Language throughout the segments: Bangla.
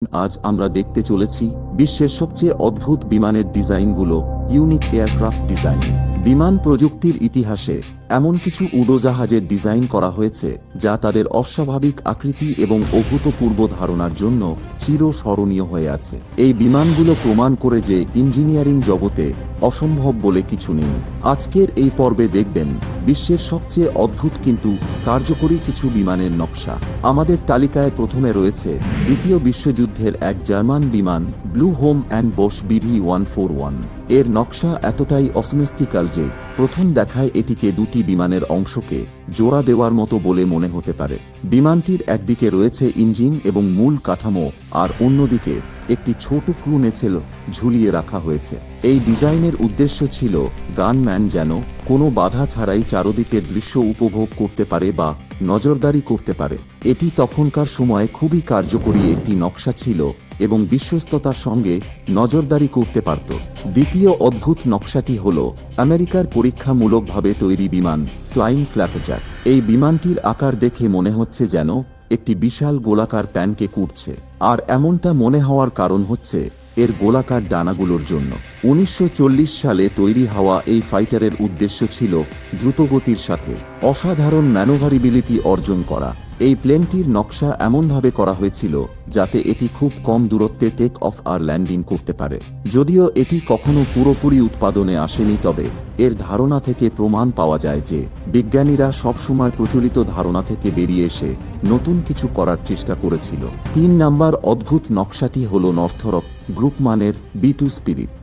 আজ আমরা দেখতে চলেছি বিশ্বের সবচেয়ে অদ্ভুত বিমানের ডিজাইনগুলো, ইউনিক এয়ারক্রাফট ডিজাইন। বিমান প্রযুক্তির ইতিহাসে এমন কিছু উড়োজাহাজের ডিজাইন করা হয়েছে যা তাদের অস্বাভাবিক আকৃতি এবং অভূতপূর্ব ধারণার জন্য চিরস্মরণীয় হয়ে আছে। এই বিমানগুলো প্রমাণ করে যে ইঞ্জিনিয়ারিং জগতে অসম্ভব বলে কিছু নেই। আজকের এই পর্বে দেখবেন বিশ্বের সবচেয়ে অদ্ভুত কিন্তু কার্যকরী কিছু বিমানের নকশা। আমাদের তালিকায় প্রথমে রয়েছে দ্বিতীয় বিশ্বযুদ্ধের এক জার্মান বিমান ব্লু হোম অ্যান্ড বশ BV-141। এর নকশা এতটাই অসমিস্টিক্যাল যে প্রথম দেখায় এটিকে দুটি বিমানের অংশকে জোড়া দেওয়ার মতো বলে মনে হতে পারে। বিমানটির একদিকে রয়েছে ইঞ্জিন এবং মূল কাঠামো, আর অন্যদিকে একটি ছোট ক্রু নেসেল ঝুলিয়ে রাখা হয়েছে। এই ডিজাইনের উদ্দেশ্য ছিল গানম্যান যেন কোনো বাধা ছাড়াই চারদিকের দৃশ্য উপভোগ করতে পারে বা নজরদারি করতে পারে। এটি তখনকার সময়ে খুবই কার্যকরী একটি নকশা ছিল এবং বিশ্বস্ততার সঙ্গে নজরদারি করতে পারত। দ্বিতীয় অদ্ভুত নকশাটি হল আমেরিকার পরীক্ষামূলকভাবে তৈরি বিমান ফ্লাইং ফ্ল্যাপজাক। এই বিমানটির আকার দেখে মনে হচ্ছে যেন একটি বিশাল গোলাকার প্যানকেক উঠছে, আর এমনটা মনে হওয়ার কারণ হচ্ছে এর গোলাকার ডানাগুলোর জন্য। 1940 সালে তৈরি হওয়া এই ফাইটারের উদ্দেশ্য ছিল দ্রুতগতির সাথে অসাধারণ ম্যানোভারিবিলিটি অর্জন করা। এই প্লেনটির নকশা এমনভাবে করা হয়েছিল যাতে এটি খুব কম দূরত্বে টেক অফ আর ল্যান্ডিং করতে পারে। যদিও এটি কখনো পুরোপুরি উৎপাদনে আসেনি, তবে এর ধারণা থেকে প্রমাণ পাওয়া যায় যে বিজ্ঞানীরা সবসময় প্রচলিত ধারণা থেকে বেরিয়ে এসে নতুন কিছু করার চেষ্টা করেছিল। 3 নম্বর অদ্ভুত নকশাটি হল নর্থরপ গ্রুপমানের B-2 স্পিরিট।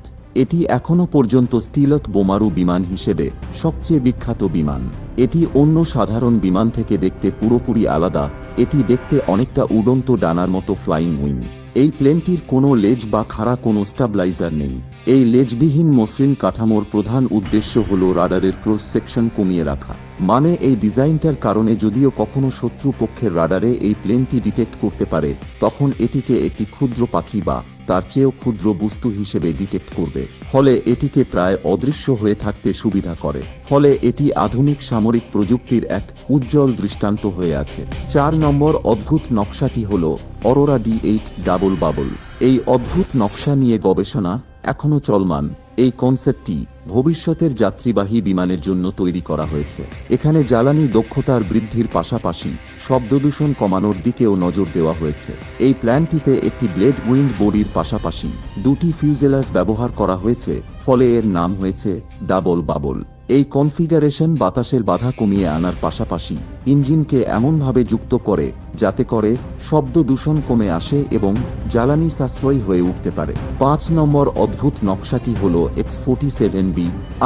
এটি এখনও পর্যন্ত স্টিলথ বোমারু বিমান হিসেবে সবচেয়ে বিখ্যাত বিমান। এটি অন্য সাধারণ বিমান থেকে দেখতে পুরোপুরি আলাদা। এটি দেখতে অনেকটা উড়ন্ত ডানার মতো ফ্লাইং উইং। এই প্লেনটির কোনো লেজ বা খাড়া কোনো স্টাবলাইজার নেই। এই লেজবিহীন মসৃণ কাঠামোর প্রধান উদ্দেশ্য হল রাডারের ক্রস সেকশন কমিয়ে রাখা। মানে এই ডিজাইনটার কারণে যদিও কখনো শত্রুপক্ষের রাডারে এই প্লেনটি ডিটেক্ট করতে পারে, তখন এটিকে একটি ক্ষুদ্র পাখি বা তার চেয়েও ক্ষুদ্র বস্তু হিসেবে ডিটেক্ট করবে, ফলে এটিকে প্রায় অদৃশ্য হয়ে থাকতে সুবিধা করে। ফলে এটি আধুনিক সামরিক প্রযুক্তির এক উজ্জ্বল দৃষ্টান্ত হয়ে আছে। 4 নম্বর অদ্ভুত নকশাটি হল অরোরা D-8 ডাবল বাবল। এই অদ্ভুত নকশা নিয়ে গবেষণা এখনও চলমান। এই কনসেপ্টটি ভবিষ্যতের যাত্রীবাহী বিমানের জন্য তৈরি করা হয়েছে। এখানে জ্বালানি দক্ষতার বৃদ্ধির পাশাপাশি শব্দদূষণ কমানোর দিকেও নজর দেওয়া হয়েছে। এই প্ল্যানটিতে একটি ব্লেড উইন্ড বডির পাশাপাশি দুটি ফিউজেলাজ ব্যবহার করা হয়েছে, ফলে এর নাম হয়েছে ডাবল বাবল। এই কনফিগারেশন বাতাসের বাধা কমিয়ে আনার পাশাপাশি ইঞ্জিনকে এমনভাবে যুক্ত করে যাতে করে শব্দ দূষণ কমে আসে এবং জ্বালানি সাশ্রয়ী হয়ে উঠতে পারে। 5 নম্বর অদ্ভুত নকশাটি হল X-47B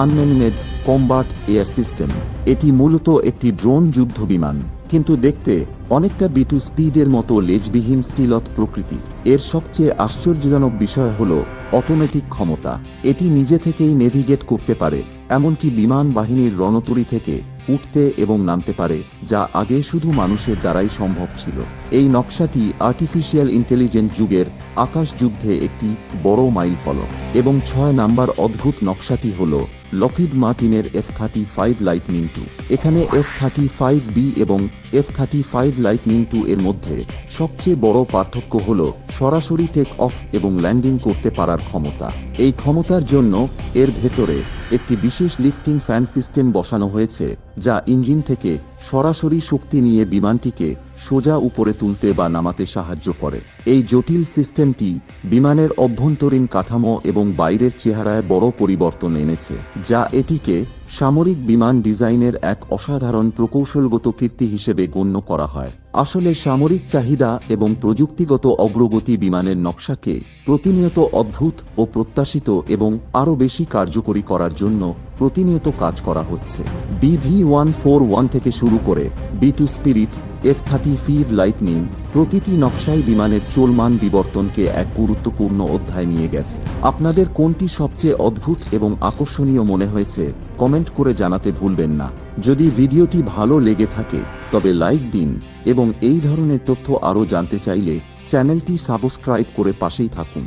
unmanned combat air system. এটি মূলত একটি ড্রোন যুদ্ধ বিমান, কিন্তু দেখতে অনেকটা B-2 স্পিডের মতো লেজবিহীন স্টিলথ প্রকৃতির। এর সবচেয়ে আশ্চর্যজনক বিষয় হল অটোমেটিক ক্ষমতা। এটি নিজে থেকেই নেভিগেট করতে পারে, এমনকি বিমান বাহিনীর রণতরী থেকে উঠতে এবং নামতে পারে, যা আগে শুধু মানুষের দ্বারাই সম্ভব ছিল। এই নকশাটি আর্টিফিশিয়াল ইন্টেলিজেন্স যুগের আকাশ যুদ্ধে একটি বড় মাইলফলক। এবং 6 নম্বর অদ্ভুত নকশাটি হল লকহিড মার্টিনের F-35 লাইটনিং II। এখানে F-35B এবং F-35 লাইটনিং II এর মধ্যে সবচেয়ে বড় পার্থক্য হল সরাসরি টেক অফ এবং ল্যান্ডিং করতে পারার ক্ষমতা। এই ক্ষমতার জন্য এর ভেতরে একটি বিশেষ লিফটিং ফ্যান সিস্টেম বসানো হয়েছে, যা ইঞ্জিন থেকে সরাসরি শক্তি নিয়ে বিমানটিকে সোজা উপরে তুলতে বা নামাতে সাহায্য করে। এই জটিল সিস্টেমটি বিমানের অভ্যন্তরীণ কাঠামো এবং বাইরের চেহারায় বড় পরিবর্তন এনেছে, যা এটিকে সামরিক বিমান ডিজাইনের এক অসাধারণ প্রকৌশলগত কীর্তি হিসেবে গণ্য করা হয়। আসলে সামরিক চাহিদা এবং প্রযুক্তিগত অগ্রগতি বিমানের নকশাকে প্রতিনিয়ত অদ্ভুত ও প্রত্যাশিত এবং আরও বেশি কার্যকরী করার জন্য প্রতিনিয়ত কাজ করা হচ্ছে। BV-141 থেকে শুরু করে B-2 স্পিরিট, F-35 লাইটনিং, প্রতিটি নকশাই বিমানের চলমান বিবর্তনকে এক গুরুত্বপূর্ণ অধ্যায় নিয়ে গেছে। আপনাদের কোনটি সবচেয়ে অদ্ভুত এবং আকর্ষণীয় মনে হয়েছে কমেন্ট করে জানাতে ভুলবেন না। যদি ভিডিওটি ভালো লেগে থাকে তবে লাইক দিন এবং এই ধরনের তথ্য আরও জানতে চাইলে চ্যানেলটি সাবস্ক্রাইব করে পাশেই থাকুন।